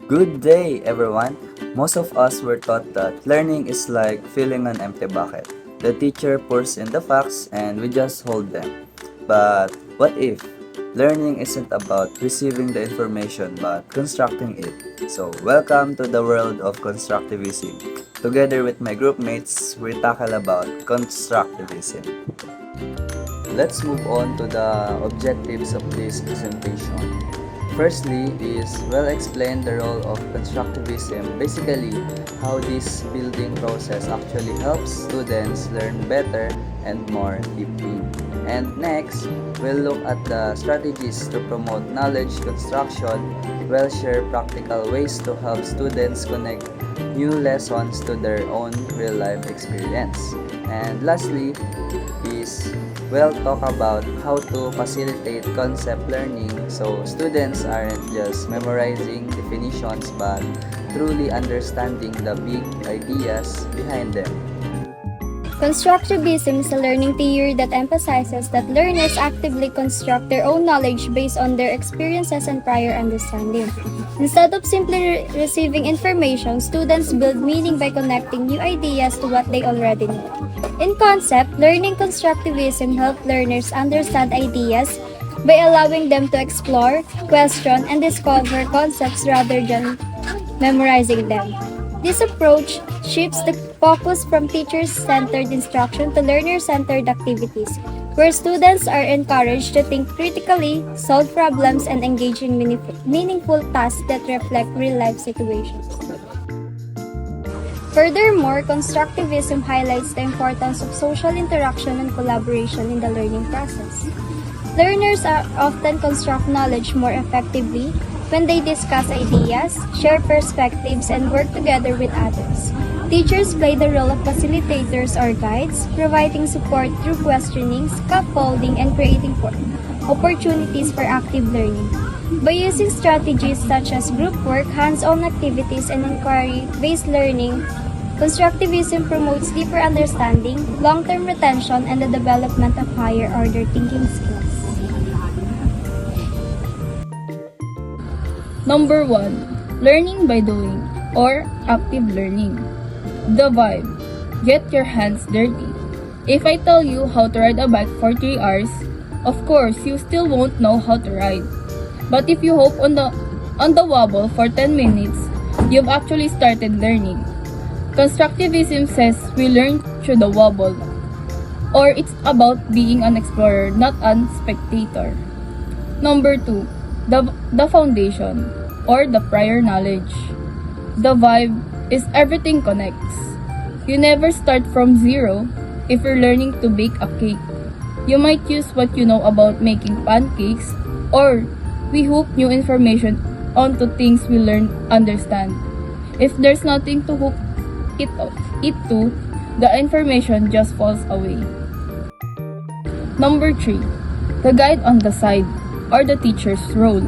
Good day, everyone. Most of us were taught that learning is like filling an empty bucket. The teacher pours in the facts and we just hold them. But what if learning isn't about receiving the information but constructing it? So, welcome to the world of constructivism. Together with my group mates, we tackle about constructivism. Let's move on to the objectives of this presentation. Firstly is explain the role of constructivism, basically how this building process actually helps students learn better and more deeply. And next, we'll look at the strategies to promote knowledge construction, we'll share practical ways to help students connect new lessons to their own real-life experience. And lastly is we'll talk about how to facilitate concept learning so students aren't just memorizing definitions but truly understanding the big ideas behind them. Constructivism is a learning theory that emphasizes that learners actively construct their own knowledge based on their experiences and prior understanding. Instead of simply receiving information, students build meaning by connecting new ideas to what they already know. In concept, learning constructivism helps learners understand ideas by allowing them to explore, question, and discover concepts rather than memorizing them. This approach shifts the focus from teacher-centered instruction to learner-centered activities, where students are encouraged to think critically, solve problems, and engage in meaningful tasks that reflect real-life situations. Furthermore, constructivism highlights the importance of social interaction and collaboration in the learning process. Learners are often construct knowledge more effectively when they discuss ideas, share perspectives, and work together with others. Teachers play the role of facilitators or guides, providing support through questioning, scaffolding, and creating opportunities for active learning. By using strategies such as group work, hands-on activities, and inquiry-based learning, constructivism promotes deeper understanding, long-term retention, and the development of higher-order thinking skills. Number 1. Learning by doing or active learning. The vibe. Get your hands dirty. If I tell you how to ride a bike for 3 hours, of course, you still won't know how to ride. But if you hop on the wobble for 10 minutes, you've actually started learning. Constructivism says we learn through the wobble, or it's about being an explorer, not a spectator. Number 2. The foundation or the prior knowledge. The vibe is everything connects. You never start from zero if you're learning to bake a cake. You might use what you know about making pancakes, or we hook new information onto things we learn understand. If there's nothing to hook it to, the information just falls away. Number 3. The guide on the side or the teacher's role.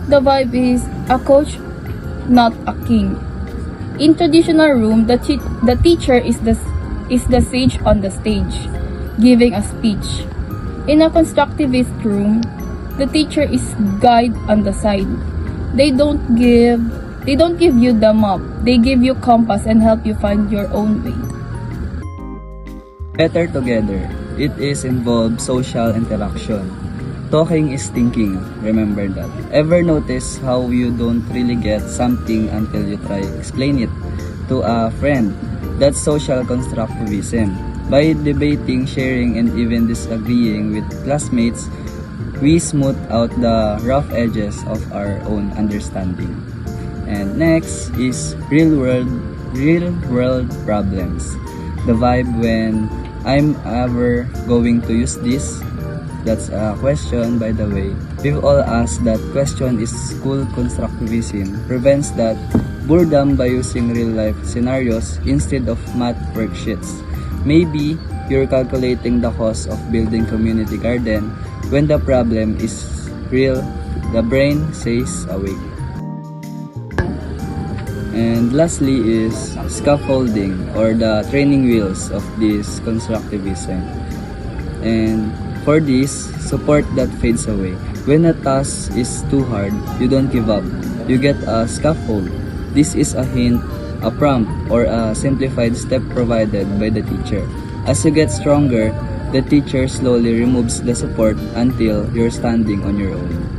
The vibe is a coach, not a king. In traditional room, the teacher is the sage on the stage, giving a speech. In a constructivist room, the teacher is guide on the side. They don't give you the map. They give you compass and help you find your own way. Better together. It is involved social interaction. Talking is thinking, remember that. Ever notice how you don't really get something until you try explain it to a friend? That's social constructivism. By debating, sharing, and even disagreeing with classmates, we smooth out the rough edges of our own understanding. And next is real world problems. The vibe when I'm ever going to use this. That's a question, by the way. We've all asked that question. Is school constructivism prevents that boredom by using real-life scenarios instead of math worksheets. Maybe you're calculating the cost of building community garden when the problem is real. The brain says awake. And lastly is scaffolding or the training wheels of this constructivism. And for this, support that fades away. When a task is too hard, you don't give up. you get a scaffold. This is a hint, a prompt, or a simplified step provided by the teacher. As you get stronger, the teacher slowly removes the support until you're standing on your own.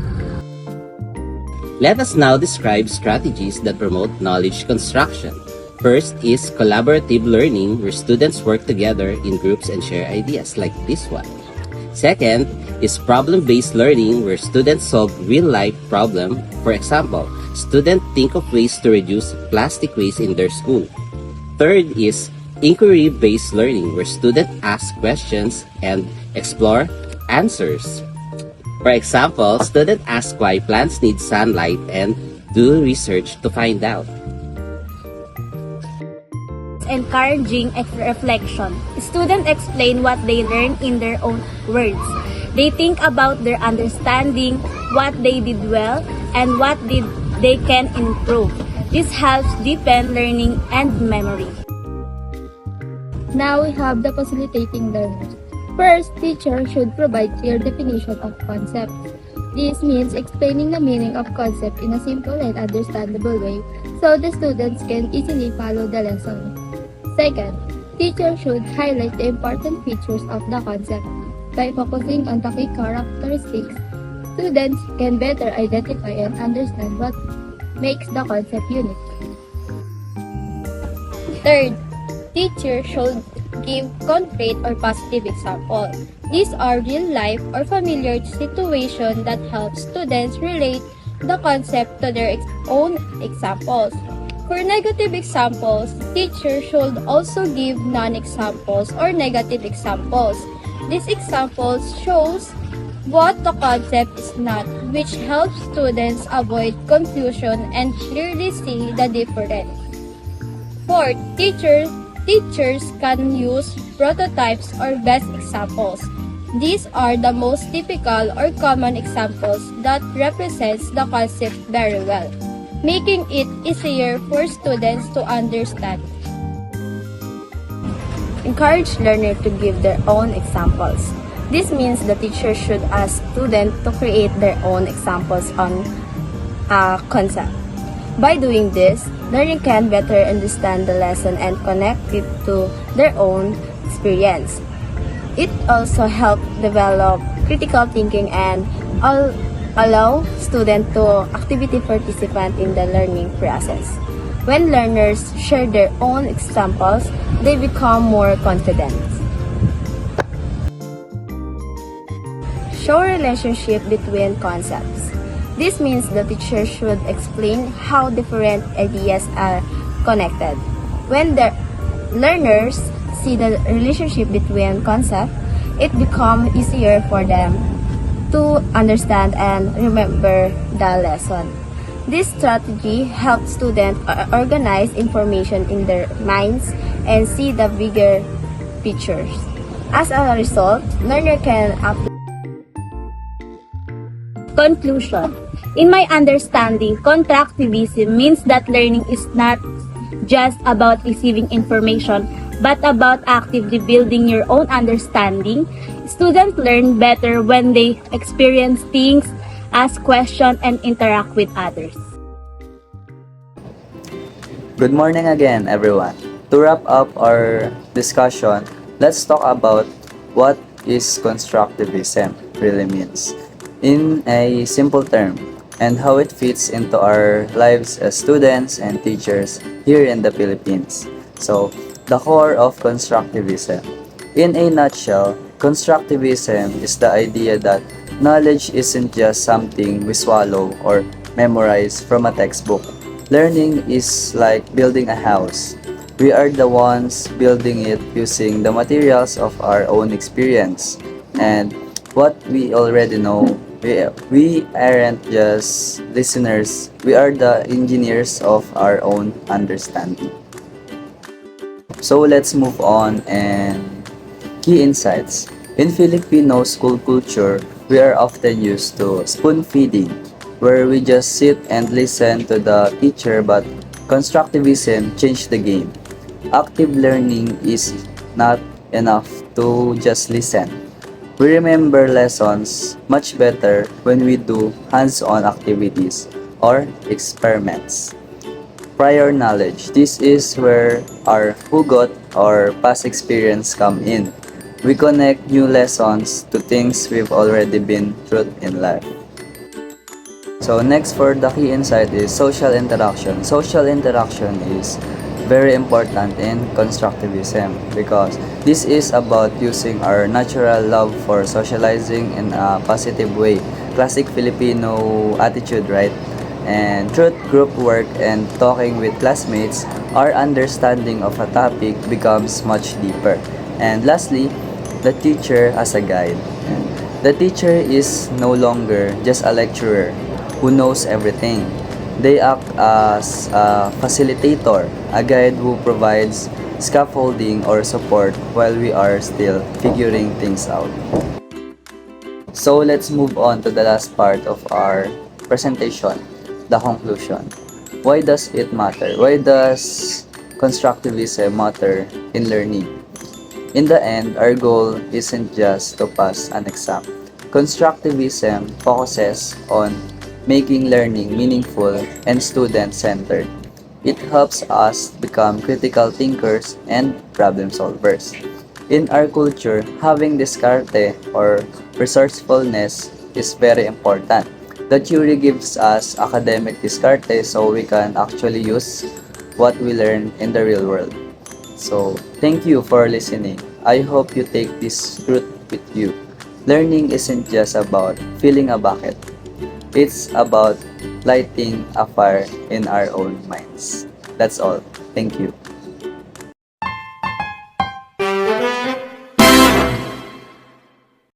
Let us now describe strategies that promote knowledge construction. First is collaborative learning, where students work together in groups and share ideas like this one. Second is problem-based learning, where students solve real-life problems. For example, students think of ways to reduce plastic waste in their school. Third is inquiry-based learning, where students ask questions and explore answers. For example, students ask why plants need sunlight and do research to find out. Encouraging reflection. Students explain what they learn in their own words. They think about their understanding, what they did well, and what they can improve. This helps deepen learning and memory. Now we have the facilitating learners. First, teacher should provide clear definition of concepts. This means explaining the meaning of concept in a simple and understandable way so the students can easily follow the lesson. Second, teacher should highlight the important features of the concept. By focusing on the key characteristics, students can better identify and understand what makes the concept unique. Third, teacher should give concrete or positive example. These are real-life or familiar situations that help students relate the concept to their own examples. For negative examples, teachers should also give non-examples or negative examples. These examples shows what the concept is not, which helps students avoid confusion and clearly see the difference. Fourth, teachers can use prototypes or best examples. These are the most typical or common examples that represents the concept very well, making it easier for students to understand. Encourage learners to give their own examples. This means the teacher should ask students to create their own examples on a concept. By doing this, learner can better understand the lesson and connect it to their own experience. It also helps develop critical thinking and allow students to actively participate in the learning process. When learners share their own examples, they become more confident. Show relationship between concepts. This means the teacher should explain how different ideas are connected. When the learners see the relationship between concepts, it becomes easier for them to understand and remember the lesson. This strategy helps students organize information in their minds and see the bigger pictures. As a result, learner can apply. Conclusion. In my understanding, constructivism means that learning is not just about receiving information, but about actively building your own understanding. Students learn better when they experience things, ask questions, and interact with others. Good morning again, everyone. To wrap up our discussion, let's talk about what is constructivism really means in a simple term and how it fits into our lives as students and teachers here in the Philippines. So, the core of constructivism. In a nutshell, constructivism is the idea that knowledge isn't just something we swallow or memorize from a textbook. Learning is like building a house. We are the ones building it using the materials of our own experience. And what we already know, we aren't just listeners, we are the engineers of our own understanding. So let's move on and key insights. In Filipino school culture, we are often used to spoon feeding, where we just sit and listen to the teacher, but constructivism changed the game. Active learning is not enough to just listen. We remember lessons much better when we do hands-on activities. or experiments. Prior knowledge. This is where our hugot or past experience come in. We connect new lessons to things we've already been through in life. So next for the key insight is social interaction. Social interaction is very important in constructivism because this is about using our natural love for socializing in a positive way. Classic Filipino attitude, right? And through group work and talking with classmates, our understanding of a topic becomes much deeper. And lastly, the teacher as a guide. The teacher is no longer just a lecturer who knows everything. They act as a facilitator, a guide who provides scaffolding or support while we are still figuring things out. So let's move on to the last part of our presentation, the conclusion. Why does it matter? Why does constructivism matter in learning? In the end, our goal isn't just to pass an exam. Constructivism focuses on making learning meaningful and student-centered. It helps us become critical thinkers and problem solvers. In our culture, having discarte or resourcefulness is very important. The theory gives us academic discarte so we can actually use what we learn in the real world. So, thank you for listening. I hope you take this truth with you. Learning isn't just about filling a bucket. It's about lighting a fire in our own minds. That's all. Thank you.